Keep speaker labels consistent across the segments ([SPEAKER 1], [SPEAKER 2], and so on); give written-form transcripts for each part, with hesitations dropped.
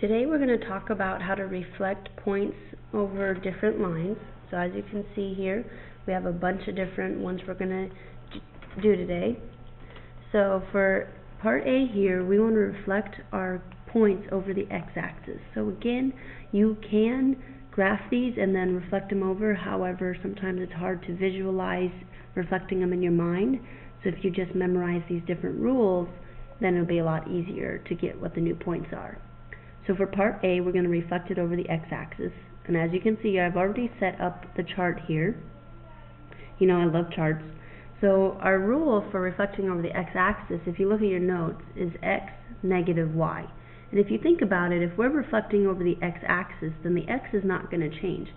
[SPEAKER 1] Today we're going to talk about how to reflect points over different lines. So as you can see here, we have a bunch of different ones we're going to do today. So for part A here, we want to reflect our points over the x-axis. So again, you can graph these and then reflect them over. However, sometimes it's hard to visualize reflecting them in your mind. So if you just memorize these different rules, then it'll be a lot easier to get what the new points are. So for part A, we're going to reflect it over the x-axis. And as you can see, I've already set up the chart here. You know I love charts. So our rule for reflecting over the x-axis, if you look at your notes, is x negative y. And if you think about it, if we're reflecting over the x-axis, then the x is not going to change.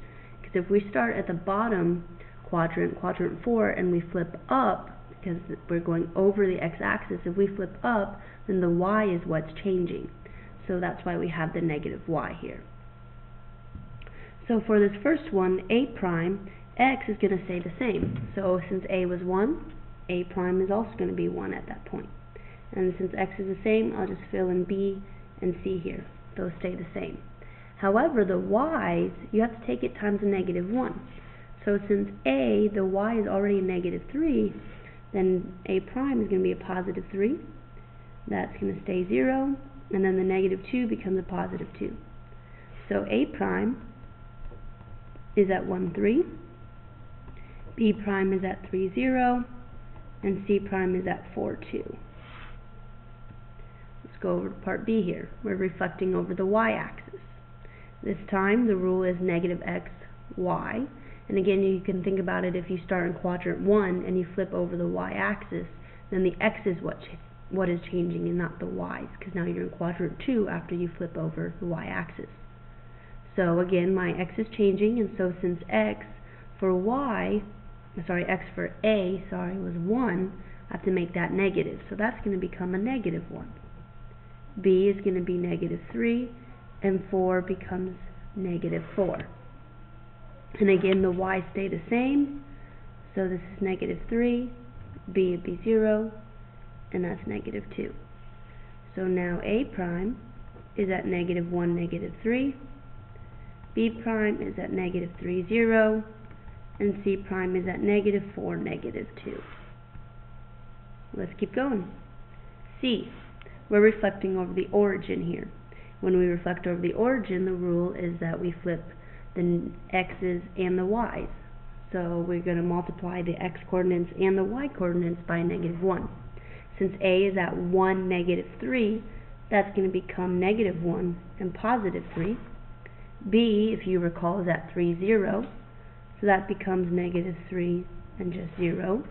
[SPEAKER 1] Because if we start at the bottom quadrant, quadrant 4, and we flip up, because we're going over the x-axis, if we flip up, then the y is what's changing. So that's why we have the negative y here. So for this first one, a prime, x is going to stay the same. So since a was 1, a prime is also going to be 1 at that point. And since x is the same, I'll just fill in b and c here. Those stay the same. However, the y's, you have to take it times a negative 1. So since a, the y is already a negative 3, then a prime is going to be a positive 3. That's going to stay 0. And then the negative 2 becomes a positive 2. So a prime is at 1, 3. B prime is at 3, 0. And C prime is at 4, 2. Let's go over to part B here. We're reflecting over the y-axis. This time the rule is negative x, y. And again, you can think about it, if you start in quadrant 1 and you flip over the y-axis, then the x is what is changing and not the y's, because now you're in quadrant 2 after you flip over the y-axis. So again, my x is changing, and so since x for a was 1, I have to make that negative. So that's going to become a negative 1. B is going to be negative 3, and 4 becomes negative 4. And again, the y stay the same, so this is negative 3, B would be 0, and that's negative 2. So now a prime is at negative 1, negative 3, b prime is at negative 3, 0, and c prime is at negative 4, negative 2. Let's keep going. C, we're reflecting over the origin here. When we reflect over the origin, the rule is that we flip the x's and the y's. So we're going to multiply the x coordinates and the y coordinates by negative 1. Since a is at 1, negative 3, that's going to become negative 1 and positive 3. B, if you recall, is at 3, 0. So that becomes negative 3 and just 0.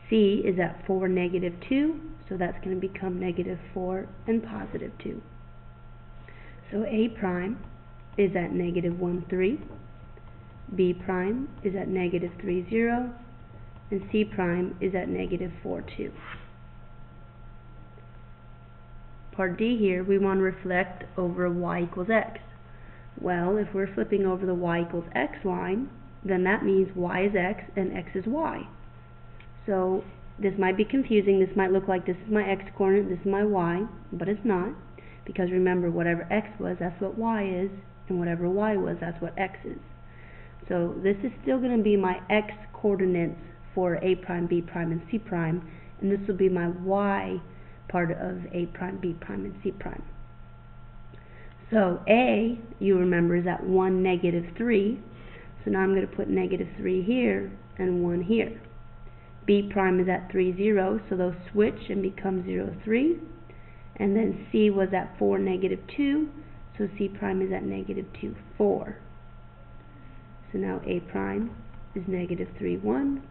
[SPEAKER 1] C is at 4, negative 2. So that's going to become negative 4 and positive 2. So a prime is at negative 1, 3. B prime is at negative 3, 0. And C prime is at negative 4, 2. Part D here, we want to reflect over y equals x. Well, if we're flipping over the y equals x line, then that means y is x and x is y. So this might be confusing. This might look like this is my x coordinate, this is my y, but it's not. Because remember, whatever x was, that's what y is, and whatever y was, that's what x is. So this is still going to be my x coordinates for a prime, b prime, and c prime, and this will be my y part of a prime, b prime, and c prime. So a, you remember, is at 1, negative 3. So now I'm going to put negative 3 here and 1 here. B prime is at 3, 0, so those switch and become 0, 3. And then C was at 4, negative 2, so C prime is at negative 2, 4. So now A prime is negative 3, 1.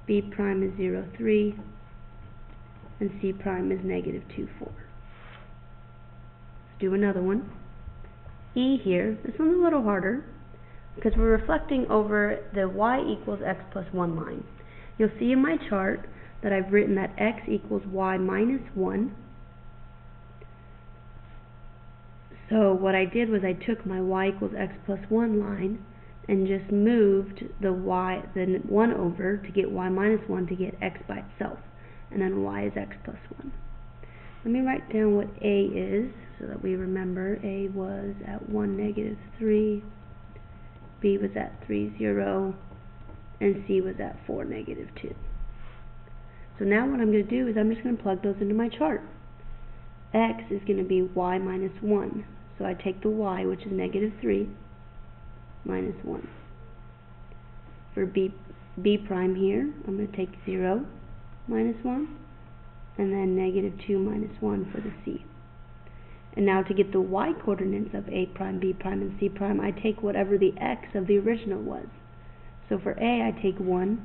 [SPEAKER 1] B prime is 0, 3. And C prime is negative 2, 4. Let's do another one. E here, this one's a little harder because we're reflecting over the y equals x plus 1 line. You'll see in my chart that I've written that x equals y minus 1. So what I did was I took my y equals x plus 1 line and just moved the 1 over to get y minus 1 to get x by itself. And then y is x plus 1. let me write down what A is so that we remember. A was at 1, -3, B was at 3, 0, and C was at 4, -2. So now what I'm going to do is I'm just going to plug those into my chart. X is going to be y minus 1. So I take the y, which is -3, minus 1. For B prime here, I'm going to take 0, minus 1, and then -2 minus 1 for the C. And now to get the y coordinates of A prime, B prime, and C prime, I take whatever the x of the original was. So for A, I take 1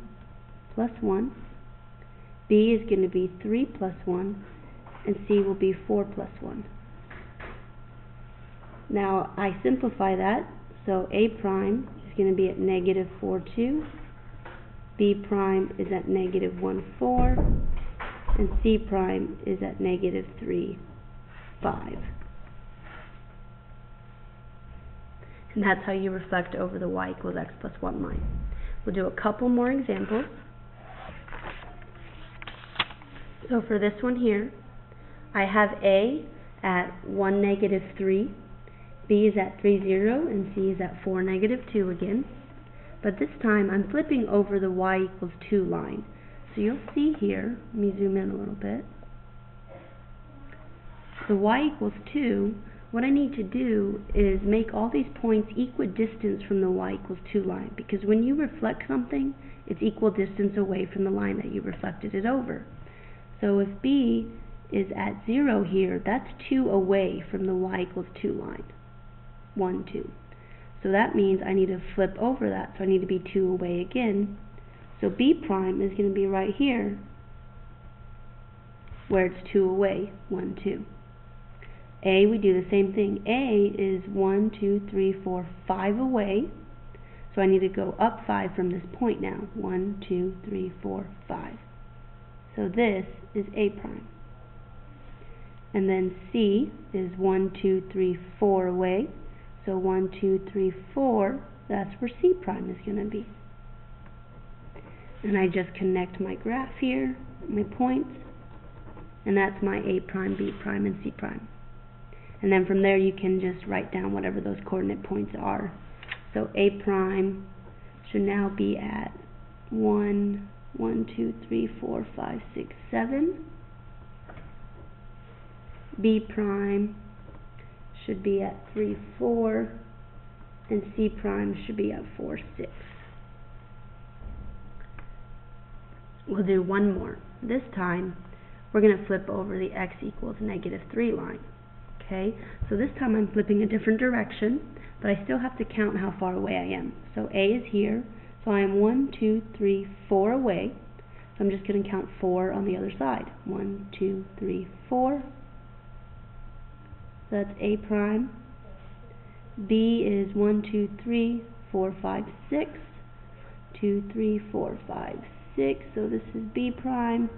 [SPEAKER 1] plus 1. B is going to be 3 plus 1, and C will be 4 plus 1. Now I simplify that, so A prime is going to be at -4, 2. B prime is at -1, 4. And C prime is at -3, 5. And that's how you reflect over the y equals x plus 1 line. We'll do a couple more examples. So for this one here, I have A at 1, -3, B is at 3, 0, and C is at 4, -2 again. But this time I'm flipping over the y equals 2 line. So you'll see here, let me zoom in a little bit. The y equals 2, what I need to do is make all these points equidistant from the y equals 2 line, because when you reflect something, it's equal distance away from the line that you reflected it over. So if B is at 0 here, that's 2 away from the y equals 2 line. 1, 2. So that means I need to flip over that, so I need to be 2 away again. So B prime is going to be right here, where it's 2 away, 1, 2. A, we do the same thing. A is 1, 2, 3, 4, 5 away. So I need to go up 5 from this point now. 1, 2, 3, 4, 5. So this is A prime. And then C is 1, 2, 3, 4 away. So 1, 2, 3, 4, that's where C prime is going to be. And I just connect my graph here, my points, and that's my A prime, B prime, and C prime. And then from there you can just write down whatever those coordinate points are. So A prime should now be at 1, 2, 3, 4, 5, 6, 7. B prime should be at 3, 4, and C prime should be at 4, 6. We'll do one more. This time we're going to flip over the x equals -3 line. Okay, so this time I'm flipping a different direction, but I still have to count how far away I am. So A is here, so I am 1, 2, 3, 4 away. So I'm just going to count 4 on the other side. 1, 2, 3, 4. So that's A prime. B is 1, 2, 3, 4, 5, 6. 2, 3, 4, 5, 6. So this is B prime.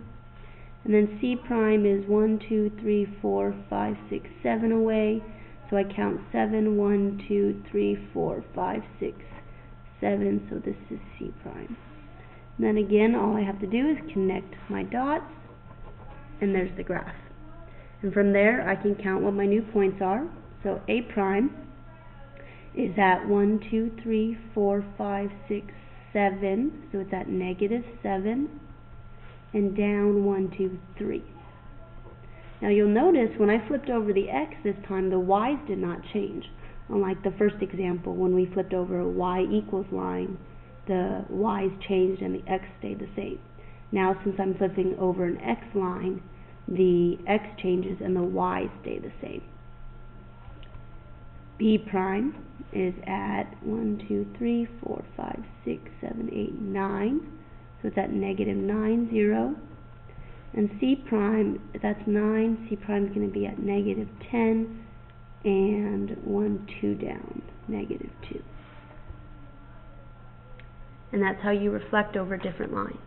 [SPEAKER 1] And then C prime is 1, 2, 3, 4, 5, 6, 7 away. So I count 7, 1, 2, 3, 4, 5, 6, 7. So this is C prime. And then again, all I have to do is connect my dots, and there's the graph. And from there, I can count what my new points are. So A prime is at 1, 2, 3, 4, 5, 6, 7. So it's at -7. And down 1, 2, 3. Now you'll notice when I flipped over the x this time, the y's did not change. Unlike the first example, when we flipped over a y equals line, the y's changed and the x stayed the same. Now since I'm flipping over an x line, the x changes and the y stay the same. B prime is at 1, 2, 3, 4, 5, 6, 7, 8, 9. So it's at -9, 0. And C prime, that's 9. C prime is going to be at -10. And 1, 2 down, -2. And that's how you reflect over different lines.